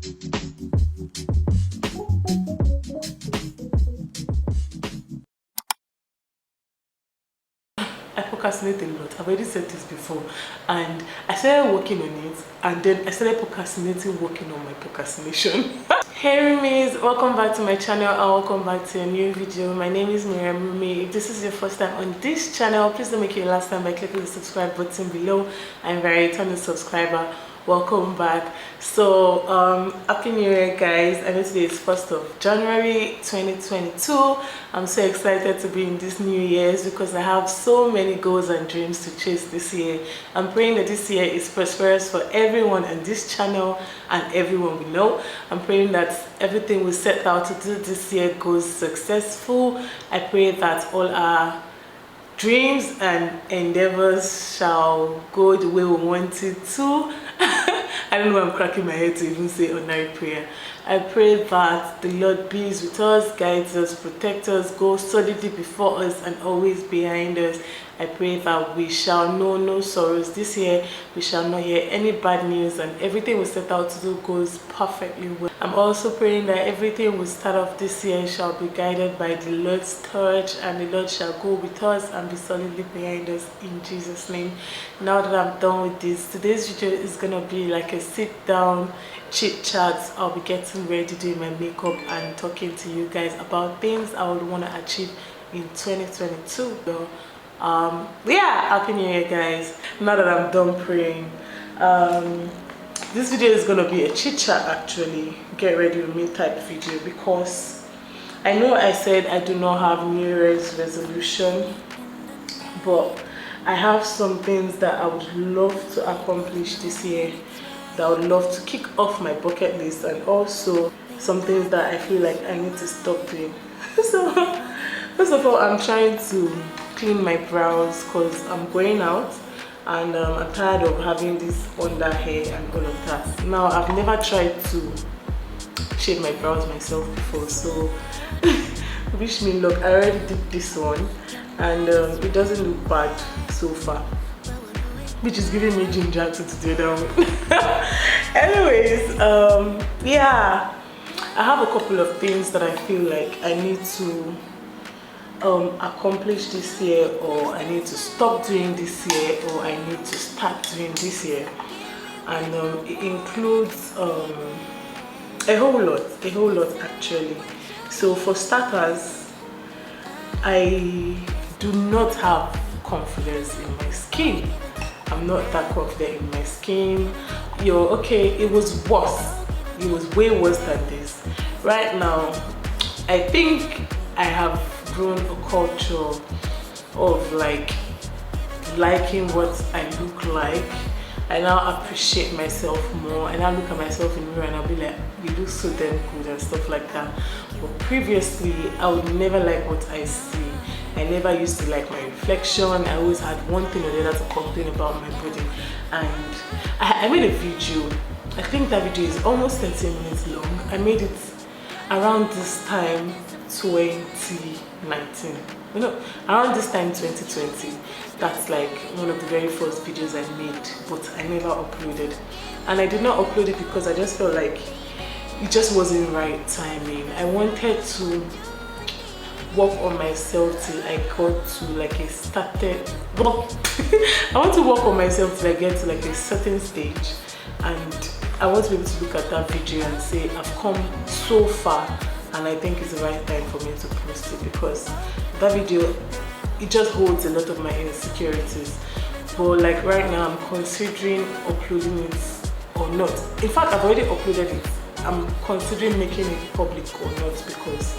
I procrastinate a lot. I've already said this before, and I started working on it, and then I started procrastinating, working on my procrastination. Hey Rumies, welcome back to my channel and welcome back to a new video. My name is Miriam Rumi. If this is your first time on this channel, please don't make it your last time by clicking the subscribe button below. I'm a very returning subscriber. Welcome back. So happy new year, guys. I know today is 1st of January 2022. I'm so excited to be in this new year's because I have so many goals and dreams to chase this year. I'm praying that this year is prosperous for everyone on this channel and everyone we know. I'm praying that everything we set out to do this year goes successful. I pray that all our dreams and endeavors shall go the way we want it to. I don't know why I'm cracking my head to even say ordinary prayer. I pray that the Lord be with us, guides us, protects us, goes solidly before us and always behind us. I pray that we shall know no sorrows this year. We shall not hear any bad news, and everything we set out to do goes perfectly well. I'm also praying that everything we start off this year shall be guided by the Lord's touch, and the Lord shall go with us and be solidly behind us in Jesus' name. Now that I'm done with this, today's video is gonna be like a sit down chit chat. I'll be getting ready, doing my makeup and talking to you guys about things I would want to achieve in 2022. So yeah, happy new year, guys. Now that I'm done praying, this video is gonna be a chit chat, actually get ready with me type video, because I know I said I do not have New Year's resolution, but I have some things that I would love to accomplish this year, that I would love to kick off my bucket list, and also some things that I feel like I need to stop doing. So first of all, I'm trying to clean my brows because I'm going out, and I'm tired of having this under hair and all of that. Now, I've never tried to shave my brows myself before, so wish me luck. I already did this one, and it doesn't look bad so far, which is giving me ginger to do the other one. Anyways, yeah, I have a couple of things that I feel like I need to accomplish this year, or I need to stop doing this year, or I need to start doing this year, and it includes a whole lot actually. So for starters, I do not have confidence in my skin. I'm not that confident in my skin. Okay, it was worse. It was way worse than this. Right now, I think I have grown a culture of like liking what I look like. I now appreciate myself more. I now look at myself in the mirror and I'll be like, you look so damn good and stuff like that. But previously, I would never like what I see. I never used to like my reflection. I always had one thing or the other to complain about my body. And I made a video. I think that video is almost 30 minutes long. I made it around this time 2019. You know, around this time 2020. That's like one of the very first videos I made, but I never uploaded. And I did not upload it because I just felt like it just wasn't right timing. I wanted to work on myself till I got to like a started I want to work on myself till I get to like a certain stage, and I want to be able to look at that video and say I've come so far, and I think it's the right time for me to post it, because that video, it just holds a lot of my insecurities. But like right now, I'm considering uploading it or not. In fact, I've already uploaded it. I'm considering making it public or not, because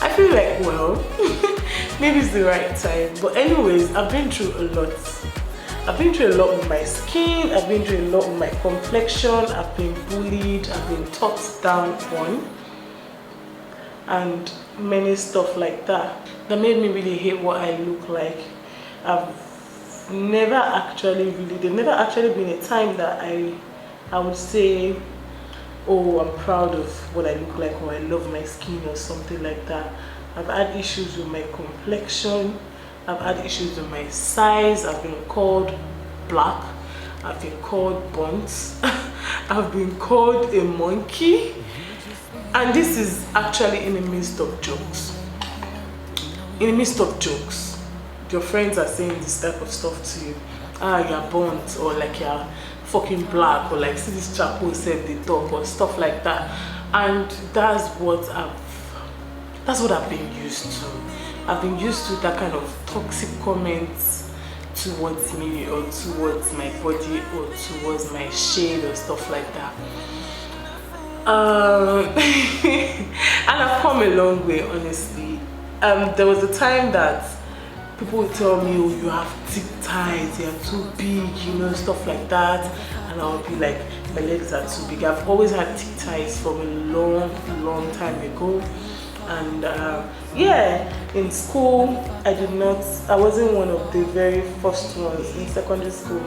I feel like, well, maybe it's the right time. But anyways, I've been through a lot. I've been through a lot with my skin. I've been through a lot with my complexion. I've been bullied. I've been talked down on, and many stuff like that made me really hate what I look like. There's never actually been a time that I would say, oh, I'm proud of what I look like, or I love my skin or something like that. I've had issues with my complexion. I've had issues with my size. I've been called black. I've been called buns. I've been called a monkey, and this is actually in the midst of jokes. In the midst of jokes, your friends are saying this type of stuff to you. You're burnt, or like you're fucking black, or like see this chap who said they talk, or stuff like that. And that's what I've been used to. I've been used to that kind of toxic comments towards me, or towards my body, or towards my shade, or stuff like that. And I've come a long way, honestly. There was a time that people would tell me, oh, you have thick thighs, you're too big, you know, stuff like that. And I would be like, my legs are too big. I've always had thick thighs from a long time ago. And yeah, in school, I wasn't one of the very first ones in secondary school.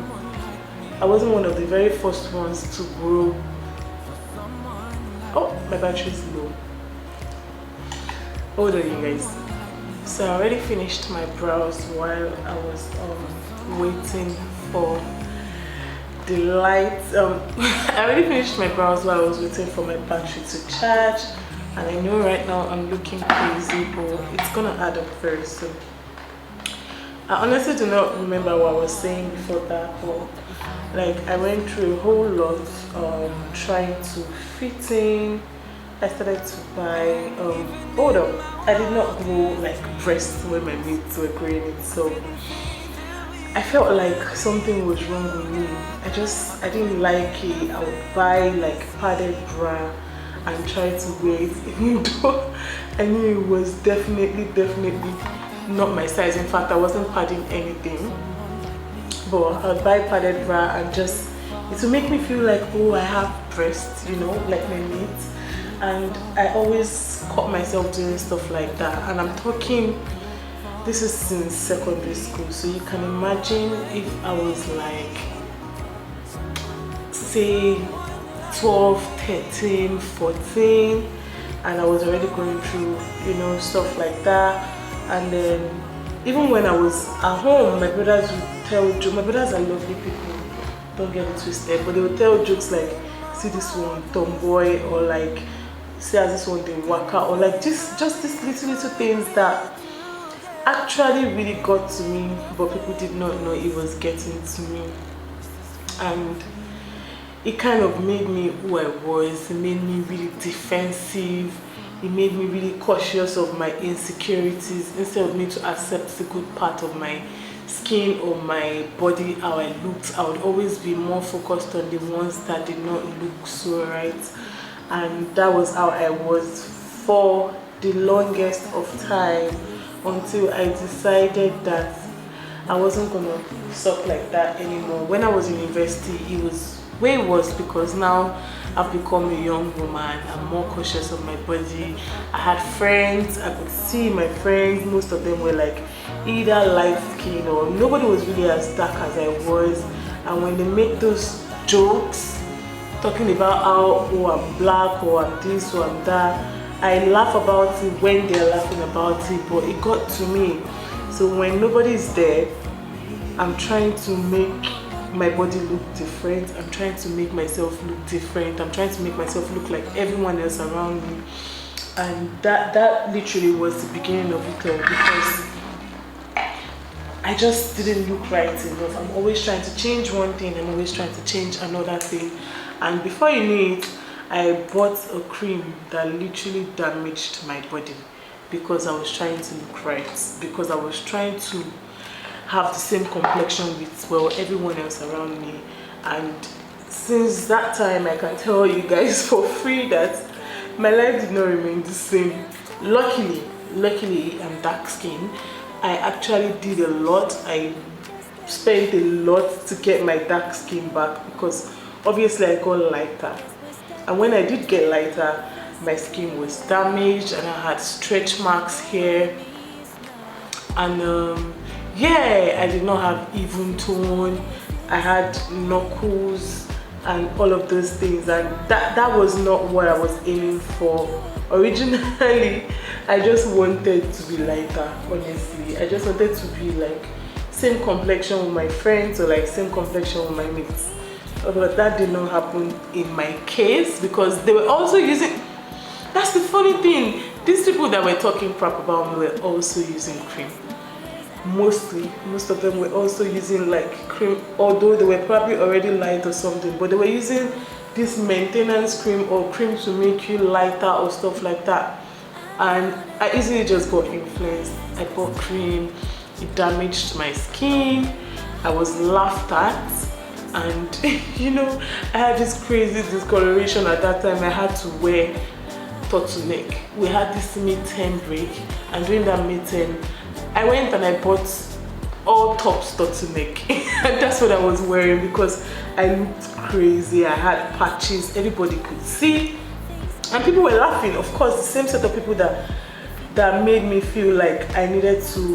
I wasn't one of the very first ones to grow. Oh, my battery is low. Hold on, you guys. So I already finished my brows while I was waiting for the light. I already finished my brows while I was waiting for my battery to charge. And I know right now I'm looking crazy, but it's gonna add up very soon. I honestly do not remember what I was saying before that, but like I went through a whole lot trying to fit in. I started to buy hold up, I did not grow like breasts when my mates were growing it, so I felt like something was wrong with me. I didn't like it. I would buy like padded bra and try to wear it, even though I knew it was definitely not my size. In fact, I wasn't padding anything, but I'd buy padded bra and just, it would make me feel like, oh, I have breasts, you know, like my mates. And I always caught myself doing stuff like that. And I'm talking, this is since secondary school, so you can imagine if I was like, say 12, 13, 14, and I was already going through, you know, stuff like that. And then even when I was at home, my brothers would tell jokes. My brothers are lovely people, don't get it twisted, but they would tell jokes like, see this one tomboy, or like, see as this one they work out, or like just these little things that actually really got to me, but people did not know it was getting to me. And it kind of made me who I was. It made me really defensive. It made me really cautious of my insecurities. Instead of me to accept the good part of my skin or my body, how I looked, I would always be more focused on the ones that did not look so right. And that was how I was for the longest of time, until I decided that I wasn't gonna suck like that anymore. When I was in university, it was way worse, because now I've become a young woman. I'm more cautious of my body. I had friends, I could see my friends, most of them were like either light skin, or nobody was really as dark as I was. And when they make those jokes talking about how, oh, I'm black, or I'm this, or I'm that, I laugh about it when they're laughing about it, but it got to me. So when nobody's there, I'm trying to make my body look different. I'm trying to make myself look different. I'm trying to make myself look like everyone else around me. And that literally was the beginning of it all, because I just didn't look right enough. I'm always trying to change one thing, I'm always trying to change another thing. And before you knew it, I bought a cream that literally damaged my body, because I was trying to look right, because I was trying to have the same complexion with, well, everyone else around me. And since that time, I can tell you guys for free that my life did not remain the same. Luckily, I'm dark skinned. I actually did a lot. I spent a lot to get my dark skin back, because obviously I got lighter. And when I did get lighter, my skin was damaged and I had stretch marks here. And yeah, I did not have even tone. I had knuckles and all of those things, and that was not what I was aiming for. Originally, I just wanted to be lighter, honestly. I just wanted to be like same complexion with my friends, or like same complexion with my mates. but that did not happen in my case because they were also using. That's the funny thing. These people that were talking crap about me were also using cream. Most of them were also using like cream, although they were probably already light or something, but they were using this maintenance cream or cream to make you lighter or stuff like that. And I easily just got influenced. I bought cream, it damaged my skin, I was laughed at, and you know, I had this crazy discoloration at that time. I had to wear turtleneck. We had this mid-term break, and during that mid-term I went and I bought all tops turtleneck and that's what I was wearing because I looked crazy. I had patches, everybody could see, and people were laughing. Of course, the same set of people that made me feel like I needed to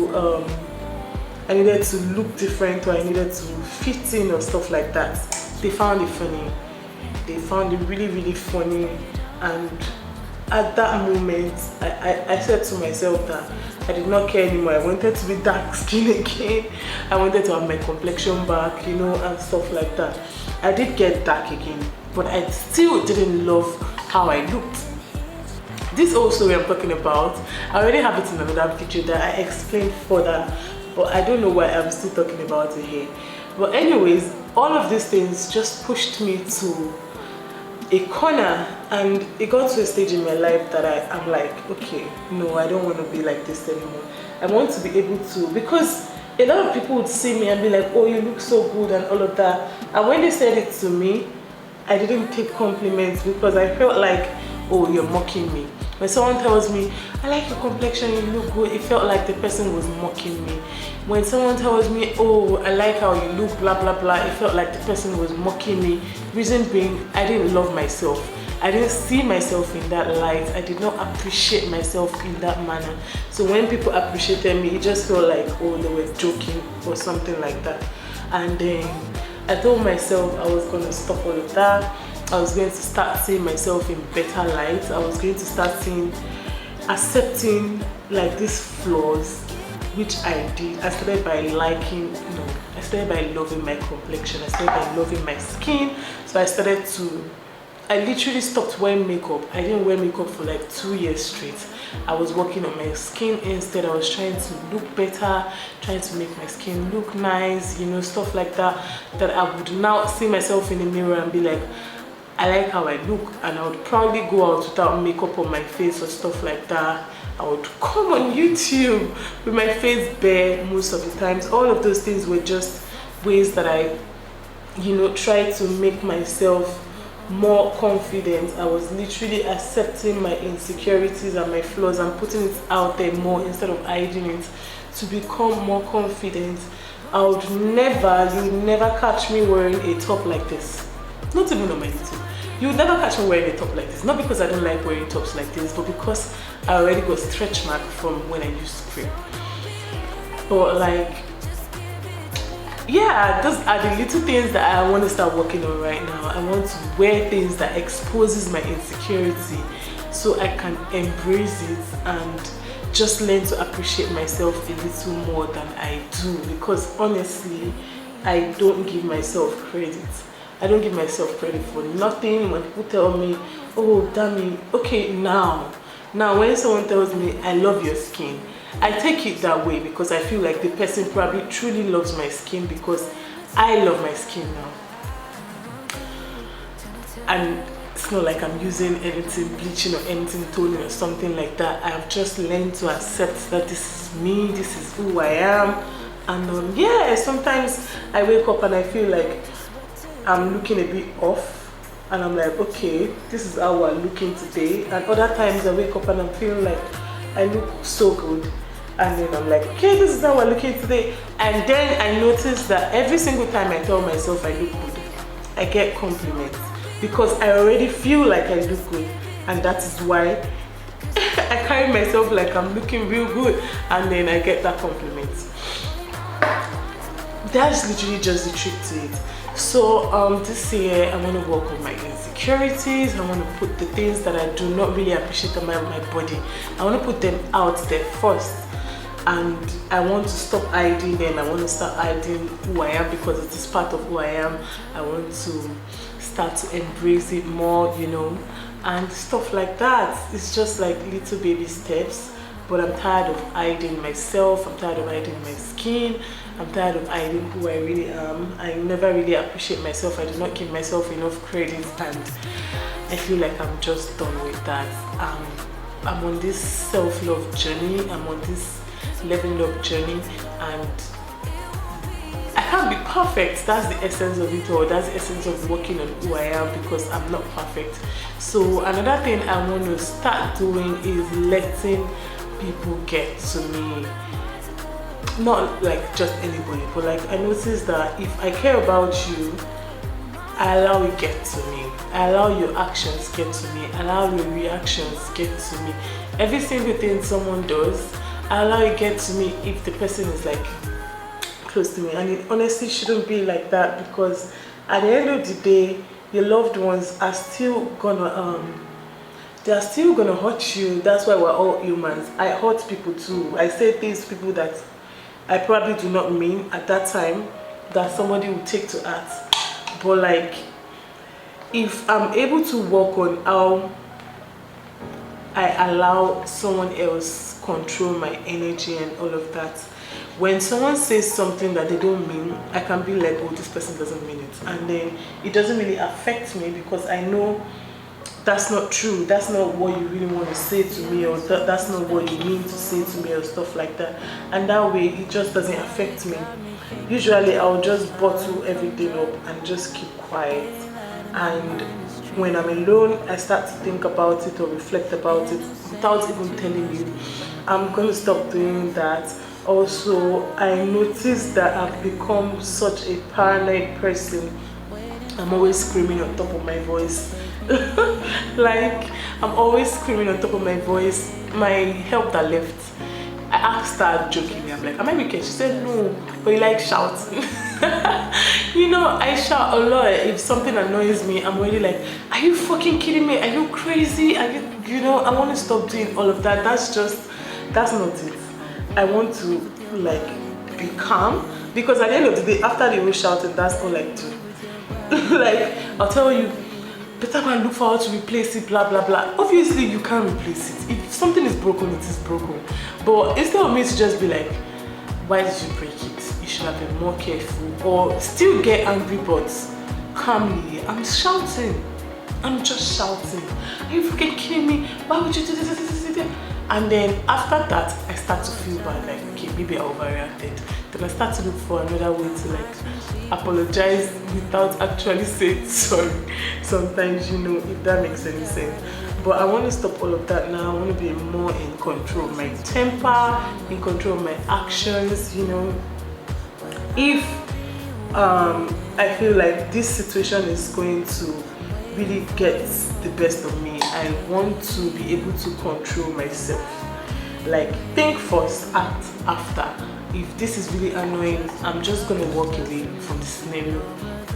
look different, or I needed to fit in or stuff like that. They found it funny. They found it really, really funny. And at that moment, I said to myself that I did not care anymore. I wanted to be dark skinned again. I wanted to have my complexion back, you know, and stuff like that. I did get dark again, but I still didn't love how I looked. This also I'm talking about, I already have it in another video that I explained further, but I don't know why I'm still talking about it here. But anyways, all of these things just pushed me to a corner, and it got to a stage in my life that I'm like, okay, no, I don't want to be like this anymore. I want to be able to, because a lot of people would see me and be like, oh, you look so good and all of that. And when they said it to me, I didn't take compliments because I felt like, oh, you're mocking me. When someone tells me, I like your complexion, you look good, it felt like the person was mocking me. When someone tells me, oh, I like how you look, blah, blah, blah, it felt like the person was mocking me. Reason being, I didn't love myself. I didn't see myself in that light. I did not appreciate myself in that manner. So when people appreciated me, it just felt like, oh, they were joking or something like that. And then I told myself I was going to stop all of that. I was going to start seeing myself in better light. I was going to start accepting like these flaws, which I did. I started by I started by loving my complexion. I started by loving my skin. So I literally stopped wearing makeup. I didn't wear makeup for like 2 years straight. I was working on my skin instead. I was trying to look better, trying to make my skin look nice, you know, stuff like that. That I would now see myself in the mirror and be like, I like how I look, and I would probably go out without makeup on my face or stuff like that. I would come on YouTube with my face bare most of the times. All of those things were just ways that I, you know, tried to make myself more confident. I was literally accepting my insecurities and my flaws and putting it out there more instead of hiding it to become more confident. You would never catch me wearing a top like this. Not even on my YouTube. You would never catch me wearing a top like this. Not because I don't like wearing tops like this, but because I already got stretch mark from when I used cream. But like, yeah, those are the little things that I want to start working on right now. I want to wear things that exposes my insecurity so I can embrace it and just learn to appreciate myself a little more than I do. Because honestly, I don't give myself credit. I don't give myself credit for nothing. When people tell me, oh, Dami, okay, now when someone tells me, I love your skin, I take it that way because I feel like the person probably truly loves my skin because I love my skin now. And it's not like I'm using anything bleaching or anything toning or something like that. I've just learned to accept that this is me, this is who I am. And yeah, sometimes I wake up and I feel like I'm looking a bit off, and I'm like, okay, this is how I'm looking today. And other times I wake up and I'm feeling like I look so good, and then I'm like, okay, this is how I'm looking today. And then I notice that every single time I tell myself I look good, I get compliments because I already feel like I look good, and that is why I carry myself like I'm looking real good, and then I get that compliment. That's literally just the trick to it. So this year I want to work on my insecurities. I want to put the things that I do not really appreciate about my body, I want to put them out there first. and I want to stop hiding them. I want to start hiding who I am because it is part of who I am. I want to start to embrace it more, you know, and stuff like that. It's just like little baby steps, but I'm tired of hiding myself. I'm tired of hiding my skin. I'm tired of hiding who I really am. I never really appreciate myself. I do not give myself enough credit, and I feel like I'm just done with that. I'm on this self-love journey. I'm on this leveling up journey, and I can't be perfect. That's the essence of it all. That's the essence of working on who I am, because I'm not perfect. So another thing I want to start doing is letting people get to me. Not like just anybody, but like I noticed that if I care about you, I allow it get to me. I allow your actions get to me. I allow your reactions get to me. Every single thing someone does, I allow it get to me if the person is like close to me. And it honestly shouldn't be like that, because at the end of the day, your loved ones are still gonna they are still gonna hurt you. That's why we're all humans. I hurt people too. I say things to people that I probably do not mean at that time, that somebody will take to heart. But like, if I'm able to work on how I allow someone else control my energy and all of that, when someone says something that they don't mean, I can be like, oh, this person doesn't mean it, and then it doesn't really affect me, because I know that's not true. That's not what you really want to say to me, or that's not what you mean to say to me, or stuff like that. And that way it just doesn't affect me. Usually I'll just bottle everything up and just keep quiet, and when I'm alone I start to think about it or reflect about it without even telling you. I'm going to stop doing that. Also, I noticed that I've become such a paranoid person. I'm always screaming on top of my voice. Like, I'm always screaming on top of my voice. My helper left. I asked her jokingly, I'm like, am I wicked? She said no, but you like shouting. You know, I shout a lot. If something annoys me, I'm already like, are you fucking kidding me? Are you crazy? Are you know, I want to stop doing all of that. That's not it. I want to like be calm, because at the end of the day, after the whole shouting, that's all I do. Like, I'll tell you, better go and look for how to replace it, blah blah blah. Obviously you can't replace it. If something is broken, it is broken. But instead of me to just be like, why did you break it? You should have been more careful, or still get angry but calmly. I'm shouting. I'm just shouting. Are you fucking kidding me? Why would you do this? And then after that, I start to feel bad, like, okay, maybe I overreacted. Then I start to look for another way to like apologize without actually saying sorry. Sometimes, you know, if that makes any sense. But I want to stop all of that now. I want to be more in control of my temper, in control of my actions, you know. If I feel like this situation is going to really get the best of me, I want to be able to control myself. Like, think first, act after. If this is really annoying, I'm just gonna walk away from the scenario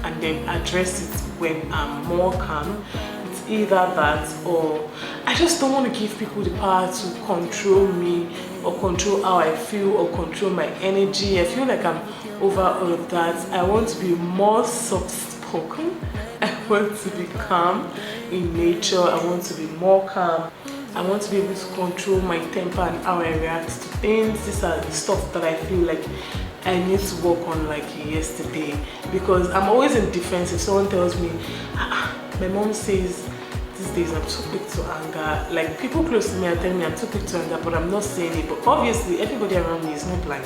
and then address it when I'm more calm. It's either that, or I just don't want to give people the power to control me, or control how I feel, or control my energy. I feel like I'm over all of that. I want to be more soft-spoken. I want to be calm in nature. I want to be more calm. I want to be able to control my temper and how I react to things. These are the stuff that I feel like I need to work on like yesterday, because I'm always in defense. If someone tells me, my mom says these days I'm too quick to anger. Like, people close to me are telling me I'm too quick to anger, but I'm not saying it. But obviously everybody around me is not blind.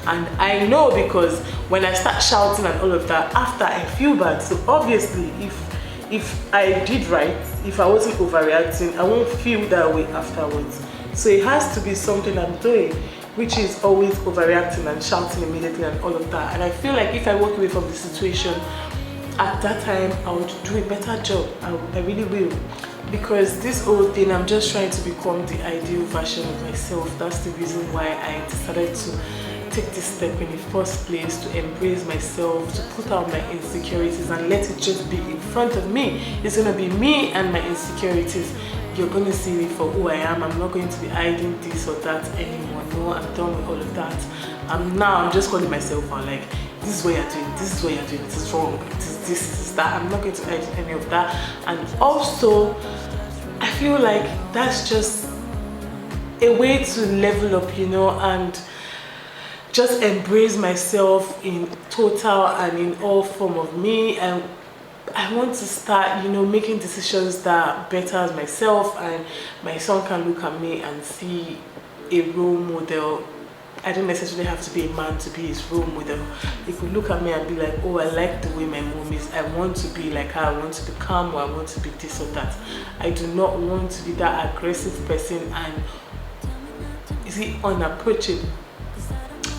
And I know, because when I start shouting and all of that, after I feel bad. So obviously if I did right, if I wasn't overreacting, I won't feel that way afterwards. So it has to be something I'm doing, which is always overreacting and shouting immediately and all of that. And I feel like if I walk away from the situation at that time, I would do a better job. I really will. Because this whole thing, I'm just trying to become the ideal version of myself. That's the reason why I decided to take this step in the first place, to embrace myself, to put out my insecurities and let it just be in front of me. It's gonna be me and my insecurities. you're going to see me for who I am. I'm not going to be hiding this or that anymore. No, I'm done with all of that. I'm just calling myself out, like, this is what you're doing, this is what you're doing, this is wrong, this is that. I'm not going to hide any of that. And also, I feel like that's just a way to level up, you know, and just embrace myself in total and in all form of me. And I want to start, you know, making decisions that betters myself, and my son can look at me and see a role model. I don't necessarily have to be a man to be his role model. He could look at me and be like, oh, I like the way my mom is. I want to be like her. I want to be calm, or I want to be this or that. I do not want to be that aggressive person and unapproachable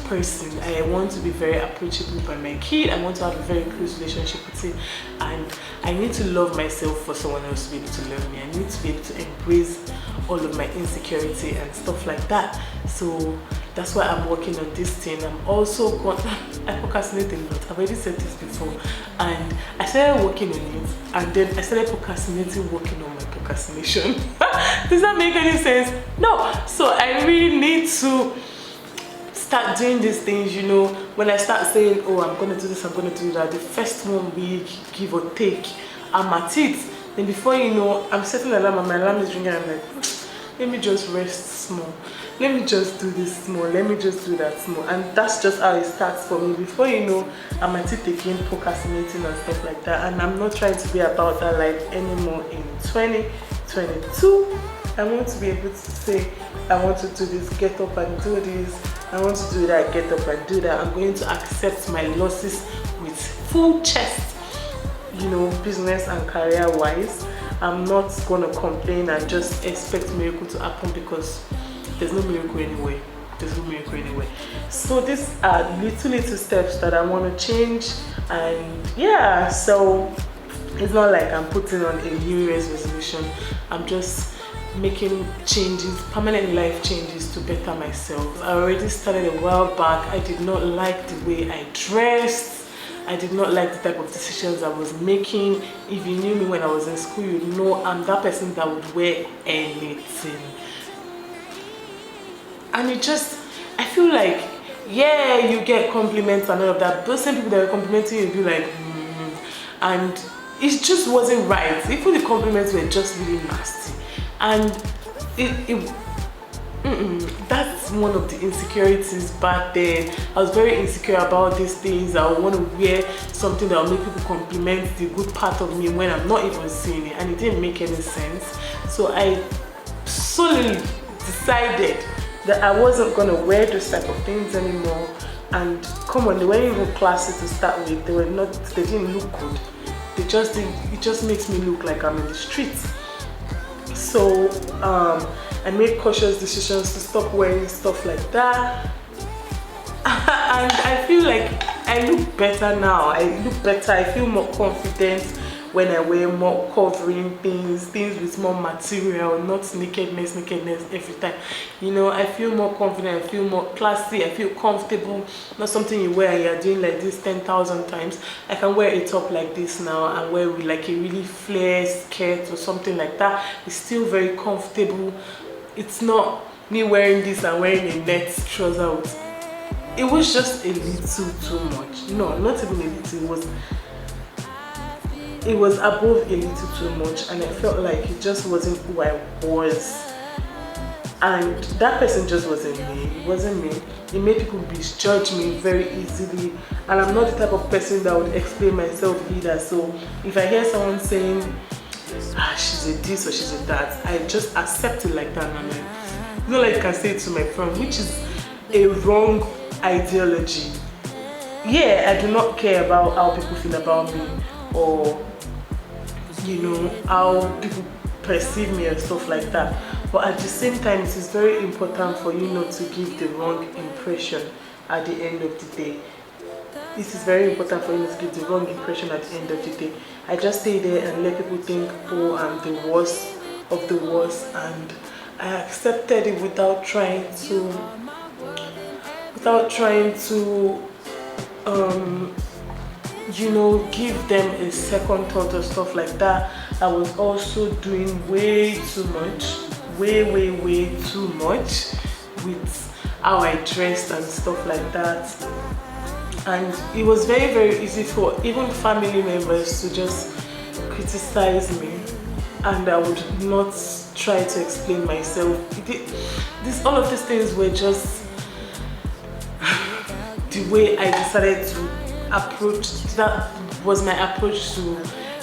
person. I want to be very approachable by my kid. I want to have a very close relationship with him, and I need to love myself for someone else to be able to love me. I need to be able to embrace all of my insecurity and stuff like that. So that's why I'm working on this thing. I'm also I procrastinate a lot. I've already said this before, and I started working on it, and then I started procrastinating, working on my procrastination. Does that make any sense? No. So I really need to start doing these things, you know. When I start saying, oh, I'm going to do this, I'm going to do that, the first 1 week, give or take, I'm at it. Then before you know, I'm setting an alarm and my alarm is ringing, and I'm like, let me just rest small. Let me just do this small. Let me just do that small. And that's just how it starts for me. Before you know, I'm at it again, procrastinating and stuff like that. And I'm not trying to be about that life anymore in 2022. I want to be able to say, I want to do this, get up and do this. I want to do that, get up and do that. I'm going to accept my losses with full chest, you know, business and career wise. I'm not going to complain and just expect miracle to happen, because there's no miracle anyway. There's no miracle anyway. So these are little steps that I want to change. And yeah, so it's not like I'm putting on a New Year's resolution. I'm just making changes, permanent life changes to better myself. I already started a while back. I did not like the way I dressed. I did not like the type of decisions I was making. If you knew me when I was in school, you know I'm that person that would wear anything. And it just, I feel like, yeah, you get compliments and all of that. Those same people that are complimenting you, be like, and it just wasn't right. Even the compliments were just really nasty. And that's one of the insecurities back then. I was very insecure about these things. I would want to wear something that will make people compliment the good part of me when I'm not even seeing it, and it didn't make any sense. So I solely decided that I wasn't going to wear those type of things anymore. And come on, they weren't even classy to start with. They didn't look good. It just makes me look like I'm in the streets. So I made cautious decisions to stop wearing stuff like that. And I feel like I look better now. I look better. I feel more confident when I wear more covering things with more material, not nakedness every time. You know, I feel more confident, I feel more classy, I feel comfortable. Not something you wear and you're doing like this 10,000 times. I can wear a top like this now and wear with like a really flare skirt or something like that. It's still very comfortable. It's not me wearing this and wearing a net trouser. It was just a little too much. No, not even a little. It was above a little too much, and I felt like it just wasn't who I was. And that person just wasn't me. It wasn't me. It made people misjudge me very easily, and I'm not the type of person that would explain myself either. So if I hear someone saying, she's a this or she's a that, I just accept it like that. And I'm like, it's not like I can say it to my friend, which is a wrong ideology. Yeah, I do not care about how people feel about me, or you know, how people perceive me and stuff like that. But at the same time, it is very important for you not to give the wrong impression at the end of the day. This is very important for you not to give the wrong impression at the end of the day. I just stay there and let people think, oh, I'm the worst of the worst, and I accepted it without trying to you know, give them a second thought or stuff like that. I was also doing way too much, way too much with how I dressed and stuff like that. And it was very easy for even family members to just criticize me, and I would not try to explain myself. All of these things were just the way I decided to approach. That was my approach to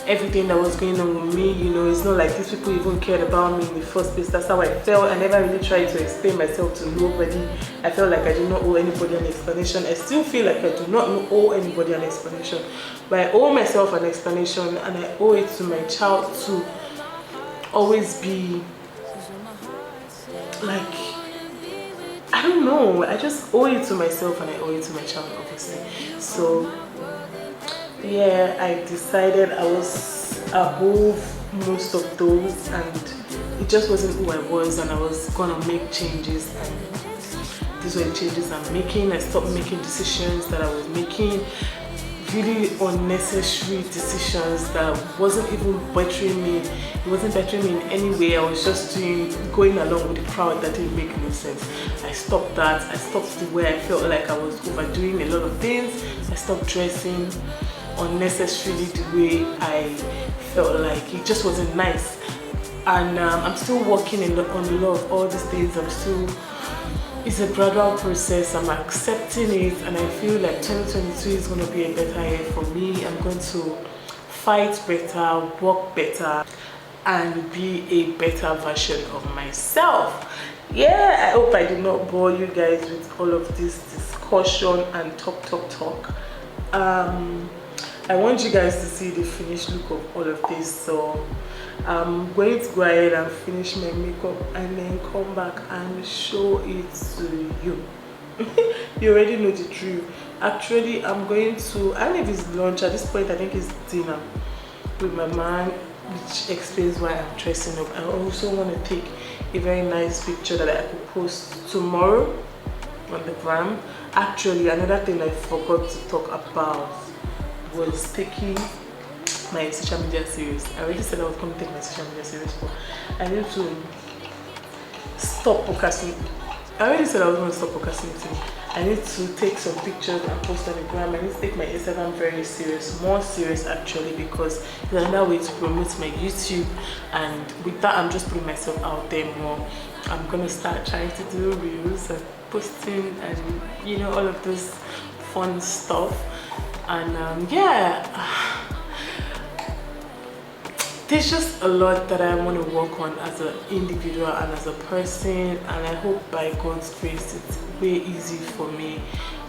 everything that was going on with me. You know, it's not like these people even cared about me in the first place. That's how I felt. I never really tried to explain myself to nobody. I felt like I did not owe anybody an explanation. I still feel like I do not owe anybody an explanation, but I owe myself an explanation, and I owe it to my child to always be like, I don't know, I just owe it to myself, and I owe it to my child, obviously. So yeah, I decided I was above most of those, and it just wasn't who I was, and I was gonna make changes, and these were the changes I'm making. I stopped making decisions that I was making, really unnecessary decisions that wasn't even bettering me. It wasn't bettering me in any way. I was just going along with the crowd that didn't make no sense. I stopped that. I stopped the way I felt like I was overdoing a lot of things. I stopped dressing unnecessarily the way I felt like. It just wasn't nice. And I'm still working on a lot of all these things. It's a gradual process. I'm accepting it, and I feel like 2022 is going to be a better year for me. I'm going to fight better, work better, and be a better version of myself. Yeah, I hope I did not bore you guys with all of this discussion and talk. I want you guys to see the finished look of all of this, so I'm going to go ahead and finish my makeup and then come back and show it to you. You already know the drill. Actually, I'm going to, I don't know if it's lunch at this point. I think it's dinner with my man, which explains why I'm dressing up. I also want to take a very nice picture that I could post tomorrow on the gram. Actually, another thing I forgot to talk about was taking my social media serious. I already said I was going to take my social media serious, but I need to stop procrastinating. I already said I was going to stop procrastinating. I need to take some pictures and post on the gram. I need to take my Instagram very serious, more serious actually, because it's another way to promote my YouTube, and with that I'm just putting myself out there more. I'm going to start trying to do reels and posting and, you know, all of this fun stuff. And yeah, there's just a lot that I want to work on as an individual and as a person, and I hope by God's grace it's way easy for me.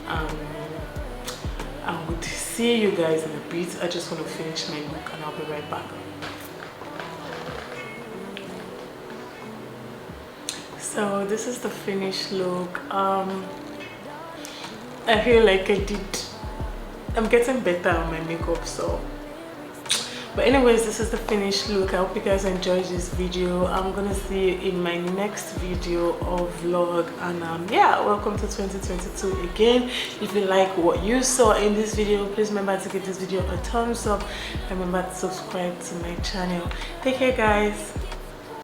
I would see you guys in a bit. I just want to finish my look and I'll be right back. So this is the finished look. I feel like I'm getting better on my makeup, so. But anyways, this is the finished look. I hope you guys enjoyed this video. I'm gonna see you in my next video or vlog. And yeah, welcome to 2022 again. If you like what you saw in this video, please remember to give this video a thumbs up and remember to subscribe to my channel. Take care, guys.